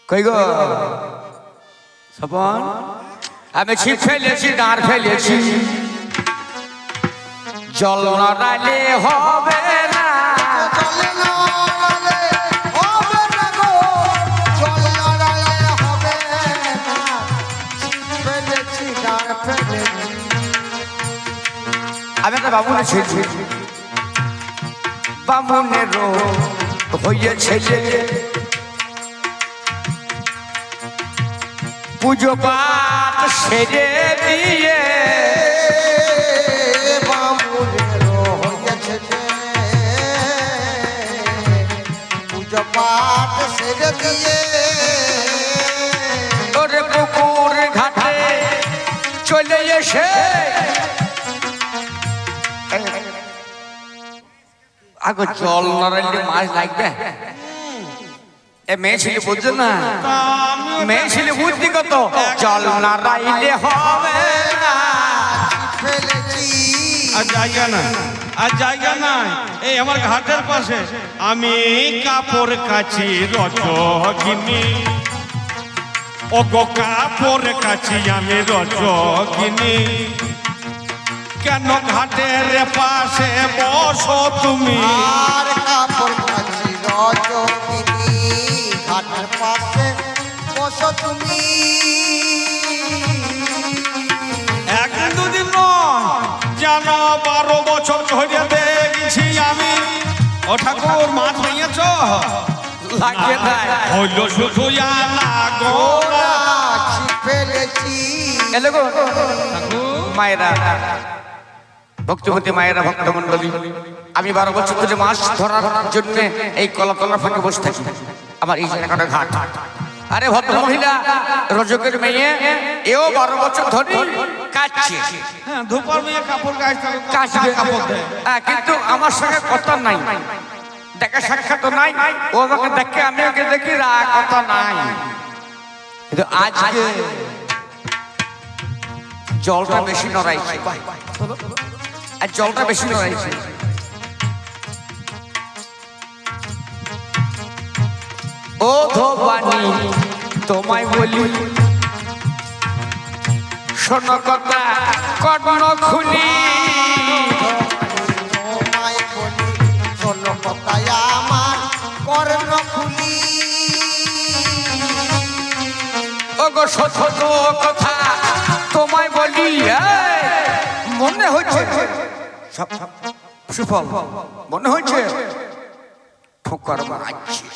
কই গো সপন আমি ছিপ ফেলেছি দাঁড় ফেলেছি জল নড়ালে হবে না আমি একটা বামুনে ছেড়েছি বামুনেরও হয়েছে পুজো পাঠ সেরে দিয়ে বামুনেরও হয়েছে পুজো পাঠ সেরে দিয়ে ওরে পুকুর ঘাটে চলে এসে আগে জল নড়াইলে মাছ লাগবে এ মেয়ে ছেলে বুঝছো না মেয়ে ছেলে বুদ্ধি কত জল নড়াইলে হবে না ফেলেছি আর জায়গা না আর জায়গা নাই এই আমার ঘাটের পাশে আমি কাপড় কাছি রজগিনী ও গো কাপড় কাছি আমি রজগিনী কেন ঘাটের পাশে বসো তুমি আর কাপড় কাছি রজগিনী ঘাটের পাশে বসো তুমি একদিন দুদিন নয় জানো 12 বছর ধরে দেখছি আমি ও ঠাকুর মাছ পেয়েছ লাগে না হইল শুধু আলা গোরা ফেলেছি এলে গো মায়েরা ভক্তবতী মায়েরা ভক্তমন্ডলী আমি 12 বছর ধরে মাছ ধরার জন্য এই কলাতলার ফাঁকে বসে থাকি আমার এই জায়গাটা ঘাট আরে ভদ্র মহিলা রজকের মেয়ে এও 12 বছর ধরে কাটছে হ্যাঁ ধোপার মেয়ে কাপড় কাটবে কাপড় দেয় কিন্তু আমার সঙ্গে কথা নাই দেখা সাক্ষাৎ নাই ও আমাকে দেখে আমি ওকে দেখি কথা নাই কিন্তু আজকে জলটা বেশি নড়াইছে আর জলটা বেশি নড়াইছে ও ধোবানি তোমায় বলি শোনো কথা কর্ণ খুলি তোমায় বলি শোনো কথায় আমার কর্ণ খুলি ও গো সত্য কথা তোমায় বলি মনে হচ্ছে সুফল মনে হচ্ছে ঠোকার মারছে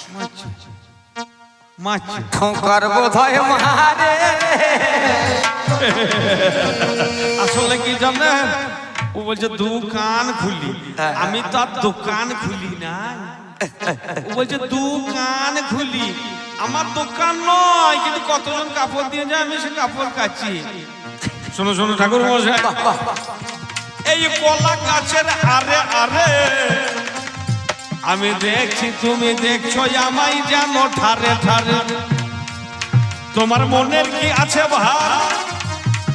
মাছ ঠোকার বোধ হয় মারে আসলে কি জানেন ও বলছে দোকান খুলি আমি তো আর দোকান খুলি না ও বলছে দোকান খুলি আমার দোকান নয় কিন্তু কতজন কাপড় দিয়ে যায় আমি সে কাপড় কাচ্ছি শোনো শোনো ঠাকুর মশাই এই কলা গাছের আরে আরে আমি দেখছি তুমি দেখছো আমায় জানো ঠারে ঠারে তোমার মনের কি আছে ভাই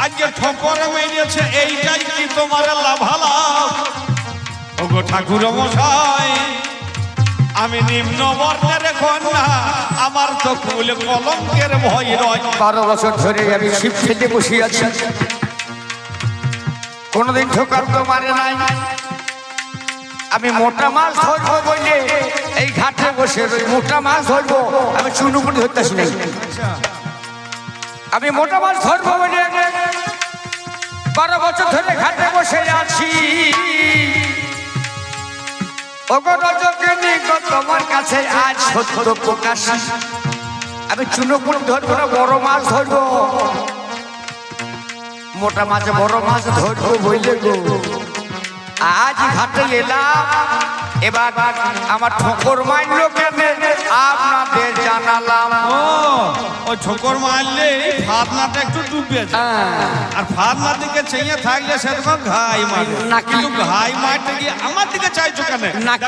আজকে ঠোকর মেরেছে এইটাই কি তোমার লাভালাভ ওগো ঠাকুর মশাই আমি নিম্ন বর্ণের কন্যা আমার তো কুল কলঙ্কের ভয় রয় 12 বছর ধরে আমি শিব ফেলে বসে আছি কোনদিন ঠোকার তো মারে নাই আমি মোটা মাছ ধরবো বলে এই ঘাটে বসে ওই মোটা মাছ ধরবো আমি চুনুপুটি ধরতেছি নাই আমি মোটা মাছ ধরবো বলে 12 বছর ধরে ঘাটে বসে আছি ওগো রজকিনী গো তোমার কাছে আজ সত্য প্রকাশ আমি চুনুপুটি ধরবো না বড় মাছ ধরবো মোটা মাছ বড় মাছ ধরবো বইলে গো আজ ঘাটে এলাম এবার আমার ঠোকর মারল কেন আপনাদের জানালাম ও ঠোকর মারলে ফাদনাটা একটু ডুবে যায় আর ফাদনা দিকে চেয়ে থাকলে সেরকম ঘাই মারে কিন্তু ঘাই মারতে গিয়ে আমার দিকে চাইছো কেন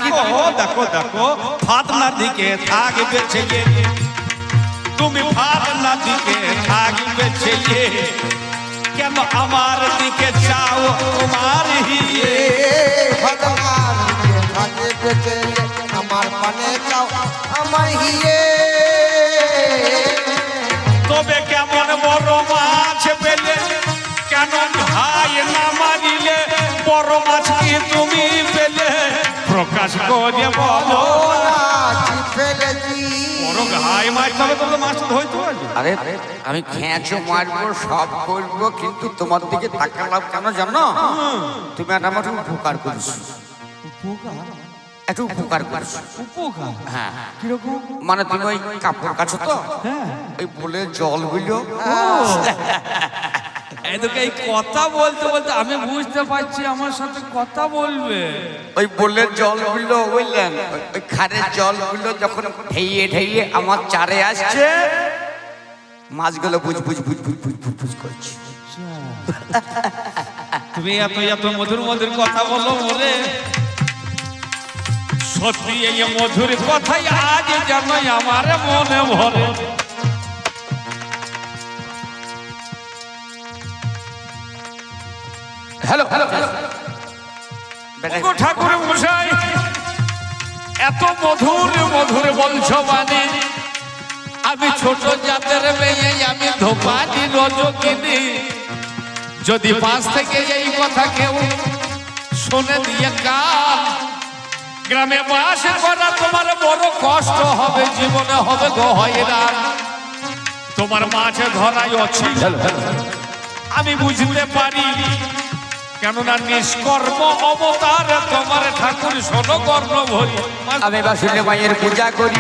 দেখো দেখো দেখো ফাদনার দিকে থাকবে চেয়ে তুমি ফাদনার দিকে থাকবে চেয়ে কেন আমার দিকে চাও তোমার হিয়ে ভগবান থাকে আমার পানে চাও আমার হিয়ে প্রকাশ করে বলো নাচি ফেলেছি বড় ঘাই মারতে হবে তোর মাছ ধরতে পারবে আরে আমি খেঁচো মারবো সব করবো কিন্তু তোমার দিকে তাকালাম কেন জানো তুমি একটা আমার উপকার করিস উপকার একটু উপকার করিস উপকার হ্যাঁ কিরকম মানে তুমি ওই কাপড় কাছো তো হ্যাঁ ওই বলে জল গুলো এদিকে এই কথা বলতে বলতে আমি বুঝতে পারছি আমার সাথে কথা বলবে ওই বলে জলগুলো বুঝলেন ওই খারের জলগুলো যখন ঢেইয়ে ঢেইয়ে আমার চারে আসছে মাছগুলো বুঝ বুঝ বুঝ বুঝ বুঝ বুঝ বুঝ করছে তুমি এত এত মধুর মধুর কথা বলো বলে সত্যি এই মধুর কথাই আজ যেন আমার মনে ভরে হ্যালো হ্যালো ওগো ঠাকুর মশাই এত মধুর মধুর বলছো মানে আমি ছোট জাতের মেয়ে আমি ধোপানি রজকিনী যদি পাশ থেকে এই কথা কেউ শুনে দিয়ে কাল গ্রামে বাস করা তোমার বড় কষ্ট হবে জীবনে হবে গো হয়রান তোমার মাঝে ধরাই অছি আমি বুঝতে পারি কেননা নিষ্কর্ম অবতার তোমার ঠাকুর শোনো কর্ণ ভরি আমি বাসুদেব মায়ের পূজা করি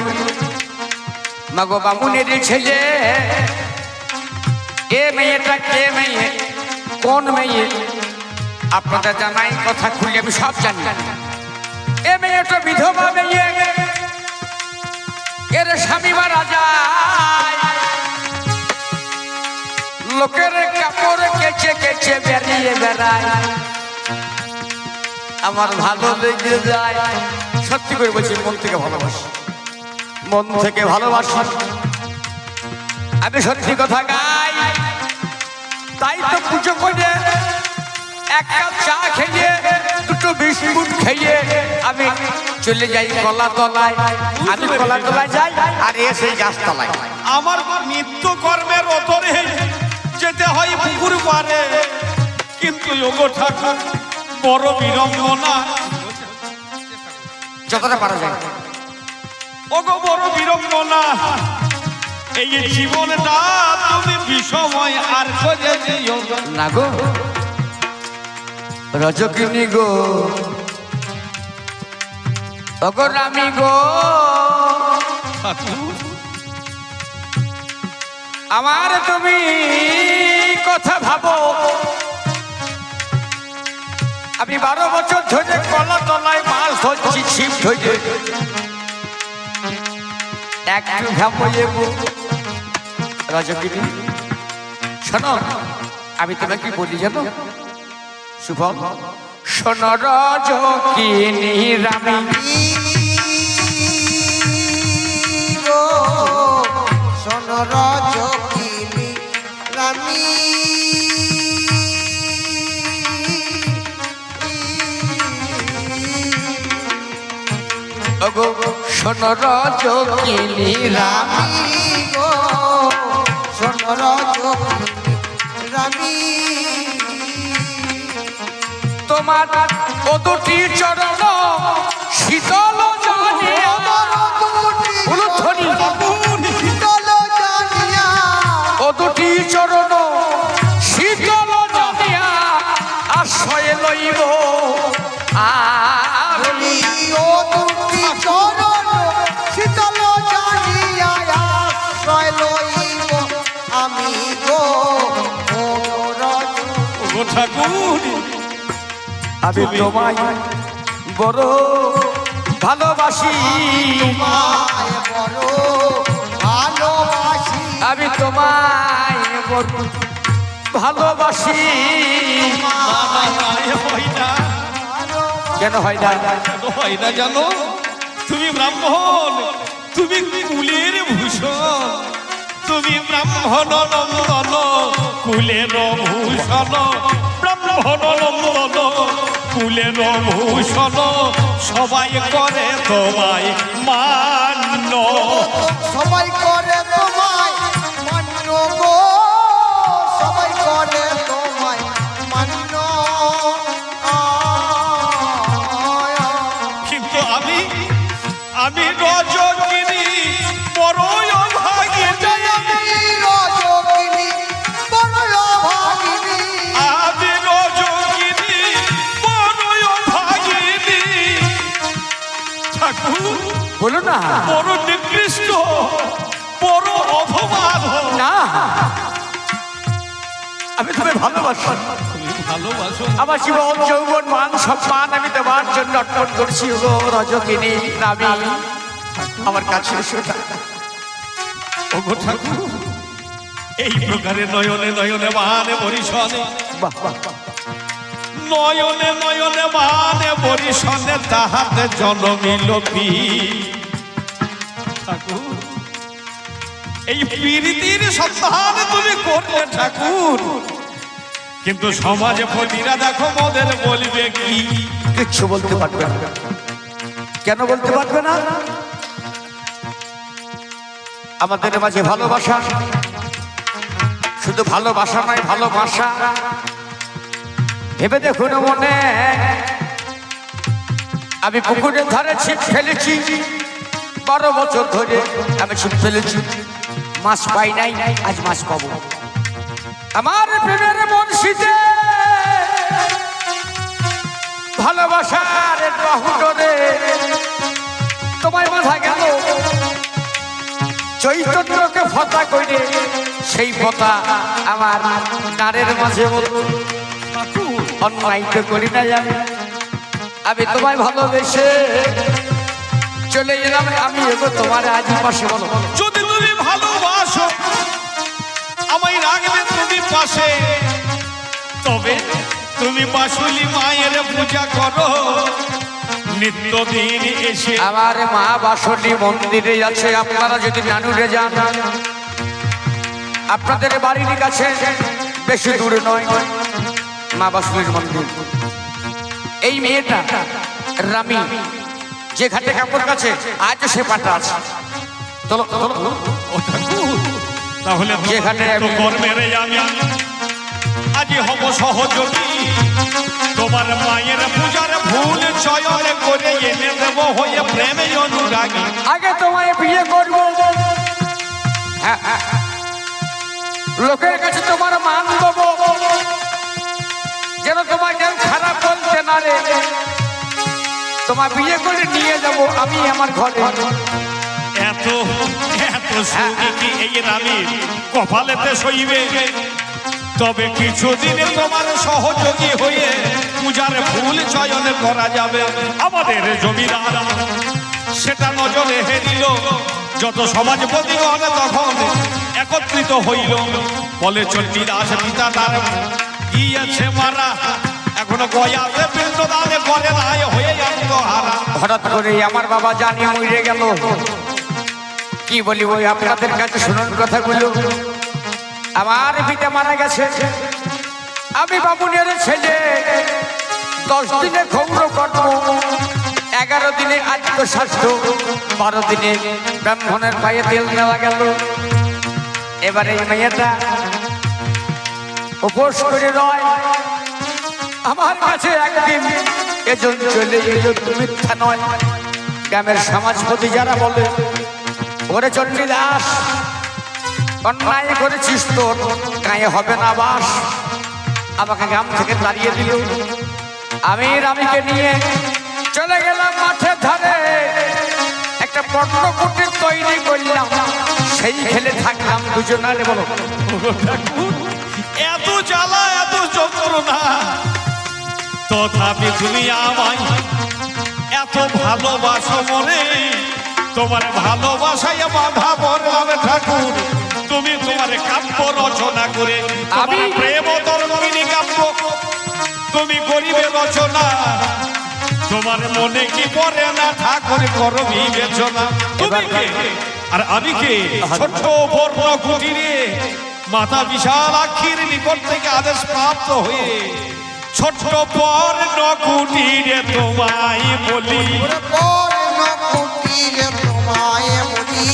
মাগো বামুনের ছেলে এ মেয়েটা কে মেয়ে কোন মেয়ে আপনাদের জানাই কথা খুলে আমি সব জানি এ মেয়েটা বিধবা মেয়ে এর স্বামী মারা যায় লোকের কাপড় কেচে কেচে বেরিয়ে বেড়ায় আমার ভালো লেগে যায় সত্যি করে বলছি মন থেকে ভালোবাসি মন থেকে ভালোবাসি আমি সত্যি কথা গাই তাই তো পুজো করে এক কাপ চা খেয়ে দুটো বিস্কুট খেয়ে আমি চলে যাই কলা তলায় আমি কলা তলায় যাই আর এসে গাছতলায় আমার নিত্য কর্মের অতরে যেতে হয় পুকুর পারে কিন্তু ওগো ঠাকুর বড় বিড়ম্বনা যতটা পারা যায় ওগো বড় বিড়ম্বনা এই জীবনটা তুমি বিষময় আর খোঁজে যেও না গো রজকিনী গো ওগো রামি গো ঠাকুর আমার তুমি কথা ভাবো আমি 12 বছর ধরে কলা তলায় মাছ ধরছি ছিপ ধরে একটু ভাবো রজকিনী শোনো আমি তোমাকে কি বলি জানো শুভম শোনো রজকিনী রামি গো শোন রজকিনী রানী ওগো শোনো রজকিনী রামি রানী গো শোন রজকিনী রানী তোমার ও দুটি চরণ শীতল জানে উলুধ্বনি শীতল জানিয়া ও দুটি চরণ শীতল জানিয়া আশ্রয় লইব আমি ও দুটি চরণ শীতল জানিয়া আশ্রয় লইব আমি গো ও রজকিনী ওগো ঠাকুর আমি তোমায় বড় ভালোবাসি তোমায় বড় ভালোবাসি আমি তোমায় বড় ভালোবাসি হয় না কেন হয় না কেন হয় না জানো তুমি ব্রাহ্মণ তুমি কুলের ভূষণ তুমি ব্রাহ্মণ নন্দন কুলের ভূষণ ব্রাহ্মণ নন্দন কুলের ভূষণ সবাই করে তোমায় মান্য সবাই করে তোমায় মান্য গো সবাই করে তোমায় মান্য কিন্তু আমি না বড় নিকৃষ্ট, বড় অপমান। না, আমি তোমায় ভালোবাসি। তুমি ভালোবাসো? আমার জীবন যৌবন মান সম্মান আমি তোমার জন্য অর্পণ করছি। গো রজকিনী নামি, আমার কাছে এসো। ওগো ঠাকুর, এই প্রকারে নয়নে নয়নে বানে বরিশনে, বাহ বাহ বাহ। নয়নে নয়নে বানে বরিশনে তাহাতে জনমিল ঠাকুর। এই প্রীতির সন্ধান তুমি করলে ঠাকুর, কিন্তু সমাজে প্রতিরা দেখো মোদের বলবে কি? কিচ্ছু বলতে পারবে না। কেন বলতে পারবে না? আমাদের মাঝে ভালোবাসা, শুধু ভালোবাসা নয়, ভালোবাসা। ভেবে দেখুন মনে, আমি পুকুরের ধারে ছিপ ফেলেছি 12 বছর ধরে। আমি ছিপ ফেলেছি, মাছ পাই নাই, আজ মাছ পাবো। আমার প্রেমের বনশিতে ভালোবাসার বাহুডোরে তোমায় বাঁধা গেল। চৈতন্যকে ফতা করে সেই ফতা আমার নারের মাঝে অন্যায় তো করি না জানি। আমি তোমায় ভালোবেসে চলে এলাম। আমি এগো তোমার আজ পাশে। বলো, যদি তুমি ভালোবাসো আমায় রাখবে তুমি পাশে, তবে তুমি বাসুলি মায়ের পূজা করো নিত্যদিন এসে। আমার মা বাসন্তী মন্দিরে আছে। আপনারা যদি নানুরে যান, আপনাদের বাড়ির কাছে বেশি দূরে নয় মা বাসন্তীর মন্দির। এই মেয়েটা রামি যে ঘাটে কাপড় কাছে আজ সে পাটা আছে। চলো চলো, ও ঠাকুর, তাহলে যেখানে তো কর্মের আমি আজ হব সহযোগী। তোমার মায়ের পূজার ভুল চয়ন করে এনে দেব হয়ে প্রেমে অনুরাগী। আগে তোমায় বিয়ে করবো, হ্যাঁ, হ্যাঁ। লোকের কাছে তোমার মান দেবো, যেন তোমার কেউ খারাপ বলতে না রে। তোমার বিয়ে করে নিয়ে যাব আমি আমার ঘরে। এত এত সুখী কি এই রানীর কপালেতে সইবে? তবে কিছুদিনে তোমার সহযোগী হয়ে পূজার ভুল চয়ন করা যাবে। আমাদের জমিদার সেটা নজরে হেরিল, যত সমাজপতিগণ তখন একত্রিত হইল। বলে চণ্ডীদাস পিতা তার গিয়েছে মারা, এখনো গয়াতে পিণ্ডদানে করে নাই হয়ে আত্মহারা। হঠাৎ করে আমার বাবা জানি মরে গেল। কি বলি ওই আপনাদের কাছে শুনুন কথাগুলো। আমার পিতা মারা গেছে, আমি বামুনের ছেলে। 10 দিনে ক্ষৌর কর্ম, 11 দিনে আত্মস্বাস্থ্য, 12 দিনে ব্রাহ্মণের পায়ে তেল নেওয়া গেল। এবারে এই মেয়েটা উপোস করে রয় আমার কাছে একদিন। এজন চলে এলো, মিথ্যা নয়। গ্রামের সমাজপতি যারা বলে, ওরে চণ্ডীদাস অন্যায় করেছিস, তোর গায়ে হবে না বাস। আমাকে গ্রাম থেকে তাড়িয়ে দিল। আমি রামিকে নিয়ে চলে গেলাম মাঠের ধারে। একটা পর্ণকুটির তৈরি করলাম, সেই খেলে থাকলাম দুজনারে। বলো, এত জ্বালা এত যন্ত্রণা, তথাপি তুমি আমায় এত ভালোবাসো মনে। তোমার ভালোবাসায় বাধা পড়লাম ঠাকুর। তুমি তোমার কাব্য রচনা করে, আমি প্রেম তরঙ্গিনী কাব্য তুমি গরিবে রচনা। তোমার মনে কি পড়ে না ঠাকুর করো বিবেচনা। তুমি কে আর আমি কে? ছোট্ট বর্ণ কুটিরে মাতা বিশাল আক্ষীর নিকট থেকে আদেশ প্রাপ্ত হয়ে ছোট্ট বর্ণ কুটিরে তোমায় বলি।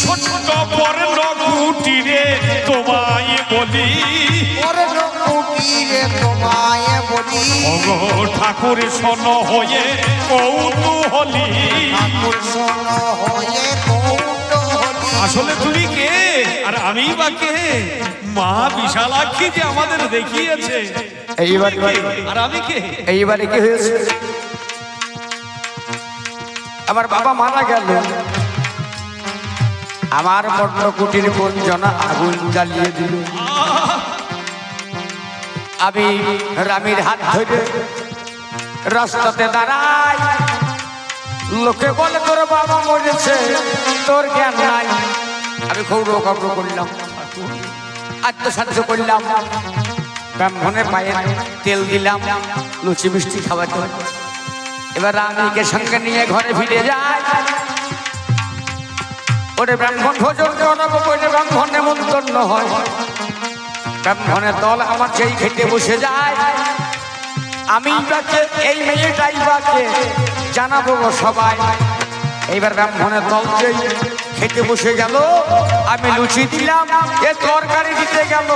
ছোট্ট বর্ণ কুটিরে তোমায় বলি। ওগো ঠাকুর শোন হয়ে কৌতূহলী। আসলে তুমি কে আর আমি বা কে? মা বিশালাক্ষী যে আমাদের দেখিয়েছে। আর আমি কে? এইবারে কি হয়েছে? আমার বাবা মারা গেল, আমার পর্ণকুটির কুঞ্জনা আগুন জ্বালিয়ে দিল। আমি রানীর হাত ধরে রাস্তাতে দাঁড়াই, লোকে বলে তোর বাবা মরেছে, তোর জ্ঞান নাই। আমি খৌড়ো খবর করলাম, আত্মসাহায্য করলাম, ব্রাহ্মণের পায়ে তেল দিলাম, লুচি মিষ্টি খাওয়াতে। এবার রানীকে সঙ্গে নিয়ে ঘরে ফিরে যায়। ওরে ব্রাহ্মণ ভোজন করাবো বলে ব্রাহ্মণ নেমন্তন্ন হয়। ব্রাহ্মণের দল আমার যেই খেতে বসে যায়, আমি বাকে এই মেয়েটাই বাকে জানাবো গো সবাই। এইবার ব্রাহ্মণের দল যেই খেতে বসে গেল, আমি লুচি দিলাম, এ তরকারি দিতে গেল,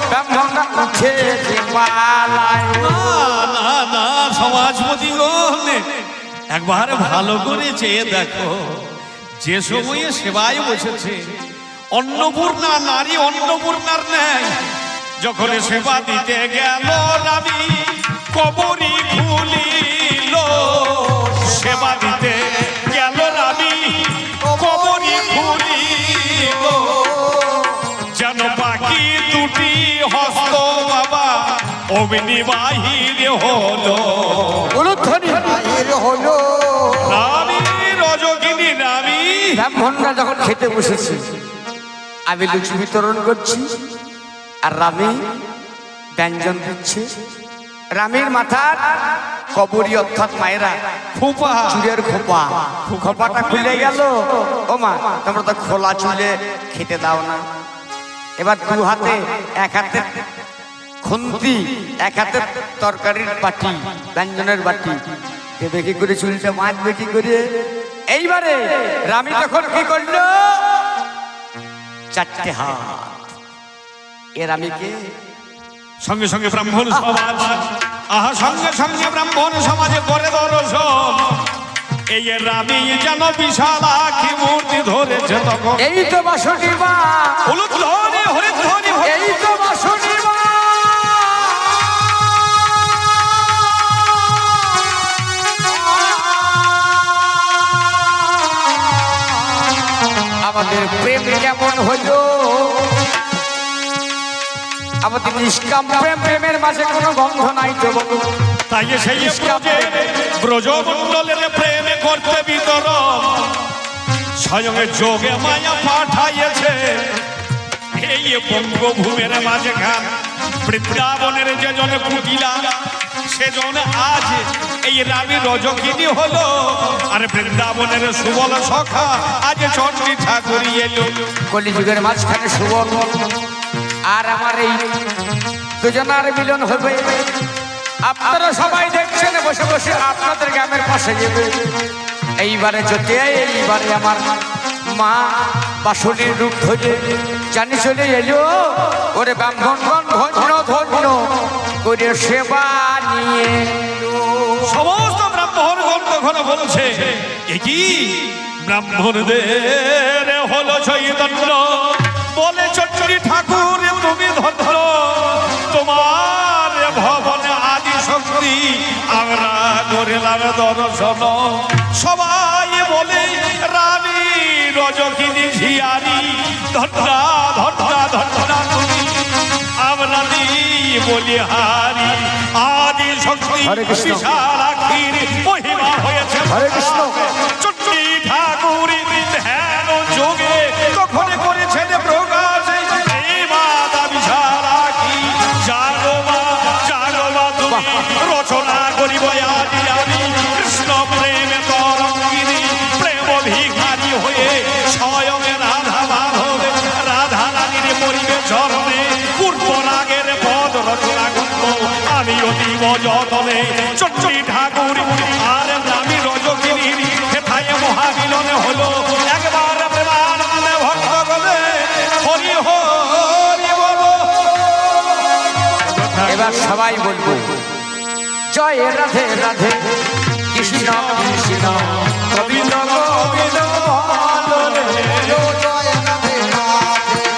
ব্রাহ্মণরা উঠে পালায়। না না সমাজপতি গণ, একবার ভালো করে চেয়ে দেখো, যে সময়ে সেবায় বসেছে অন্নপূর্ণা নারী অন্নপূর্ণার ন্যায় যখন সেবা দিতে গেল, রানী কবরী খুলিল। সেবা দিতে গেল রানী কবরী খুলিল, যেন বাকি দুটি হস্ত বাবা অগ্নি বাহির হলো। বাহির হলো। রানী রজকিনী রানী। ব্রাহ্মণরা যখন খেতে বসেছে, আমি লুচি বিতরণ করছি আর রানী ব্যঞ্জন দিচ্ছে। রানীর মাথার কবরী অর্থাৎ মায়েরা খোপা, চুলের খোপা, খোপাটা খুলে গেল। ও মা, তোমরা তো খোলা চুলে খেতে দাও না। এবার দু হাতে, এক হাতে খুন্তি, এক হাতে তরকারির বাটি, ব্যঞ্জনের বাটি, দেবে কি করে, চুলটা মাছবে কি করে। এইবারে রানী তখন কি করলো, চারটে হাত। এর রানীকে সঙ্গে সঙ্গে ব্রাহ্মণ সমাজ, আহা সঙ্গে সঙ্গে ব্রাহ্মণ সমাজে করে দর্শন। এই রানী যেন বিশালাক্ষী মূর্তি ধরেছে তখন। এই তো বাসন্তী মা, হলুধ্বনি হরিধ্বনি, এই তো বাসন্তী মা। আমাদের প্রেম কেমন হলো, আমাদের নিষ্কাম প্রেম, প্রেমের মাঝে কোনো গন্ধ নাই তো বলো। তাই সেই ব্রজমণ্ডলের প্রেমে করতে বিতরণ স্বয়ং যোগে মায়া পাঠাইয়েছে। এই বঙ্গভূমের মাঝখান বৃন্দাবনের যে জন কুটিলা, সেজন আজ এই রানী রজকিনী হলো। আর বৃন্দাবনের সুবল সখা আজ চণ্ডী ঠাকুর এলো। কলিযুগের মাঝখানে সুবল আর আমার এই দুজনার মিলন হবে। আপনারা সবাই দেখছেন বসে বসে, আপনাদের গ্রামের পাশে যাবে। এইবারে যদি এইবারে আমার মা বাসুলির রূপ ধরে জানি চলে এলো। ওরে ব্রাহ্মণগণ ধন্য ধন্য করে সেবা নিয়ে সমস্ত ব্রাহ্মণগণ তখন বলছে, এ কি ব্রাহ্মণদের হলো চৈতন্য, বলে চণ্ডী ঠাকুর তুমি ধন্য, তোমার ভবনে আদি শক্তি আমরা করিলাম দর্শন। সবাই বলে রানী রজকিনী ঝিয়ারি, ধন্যা ধন্যা ধন্যা তুমি, আমরা বলি হারি। আদি শক্তি হরে কৃষ্ণ। বিশালাক্ষীর মহিমা হয়েছে। হরে কৃষ্ণ। চণ্ডী ঠাকুর ধ্যান যোগে তখন করেছেন প্রকাশ। এই মাতা বিশালাক্ষী জাগো মা তুমি, রচনা করিব আদি আমি কৃষ্ণ প্রেমে তরঙ্গিনী, প্রেম ভিখারি হয়ে স্বয়ং রাধা মাধব রাধা রানীর পরিবে চরণে পূর্ব রাগের পদ রচনা করব আমি অতীব যতনে। চণ্ডী ঠাকুর আর রানী রজকিনীর হেথায় মহামিলনে হলো। একবার প্রেমানন্দে ভক্ত বলে হরি হরি বল। এবার সবাই বলবো জয় রাধে রাধে কৃষ্ণ কৃষ্ণ গোবিন্দ গোবিন্দ বলো রে। জয় রাধে রাধে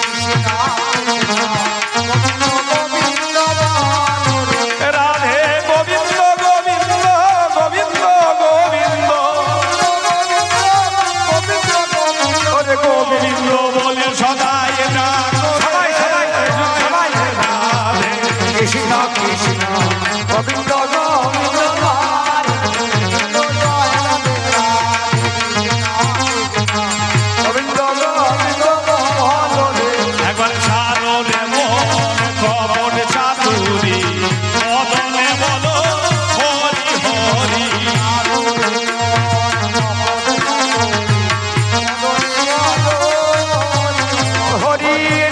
কৃষ্ণ কৃষ্ণ গোবিন্দ গোবিন্দ বলো রে। রাধে গোবিন্দ গোবিন্দ গোবিন্দ গোবিন্দ গোবিন্দ গোবিন্দ ওরে গোবিন্দ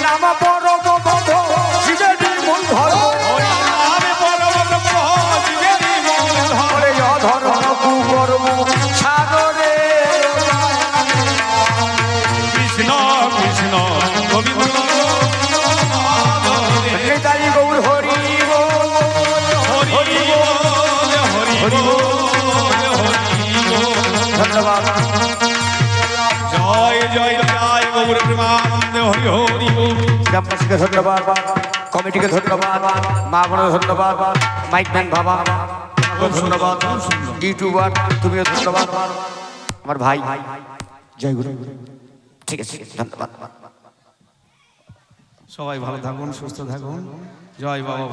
নাম পরম ব্রহ্ম শিবেরই মূল ধর্ম হরি নামে পরম ব্রহ্ম জীবেরই মূল ধর্ম। ওরে অধর্ম কুকর্ম সাগরে কৃষ্ণ কৃষ্ণ গোবিন্দ নিতাই গৌর হরি বল। হরি বল হরি বল হরি বল। ধন্যবাদ। জয় জয় জয় গৌর প্রেমানন্দে হরি হরি বল। গ্রামবাসীকে ধন্যবাদ, কমিটিকে ধন্যবাদ, মা বোনের ধন্যবাদ, মাইকম্যান বাবা ধন্যবাদ, ইউটিউবার তুমিও ধন্যবাদ, আমার ভাই জয় গুরু। ঠিক আছে, ধন্যবাদ। সবাই ভালো থাকুন, সুস্থ থাকুন। জয় বাবা।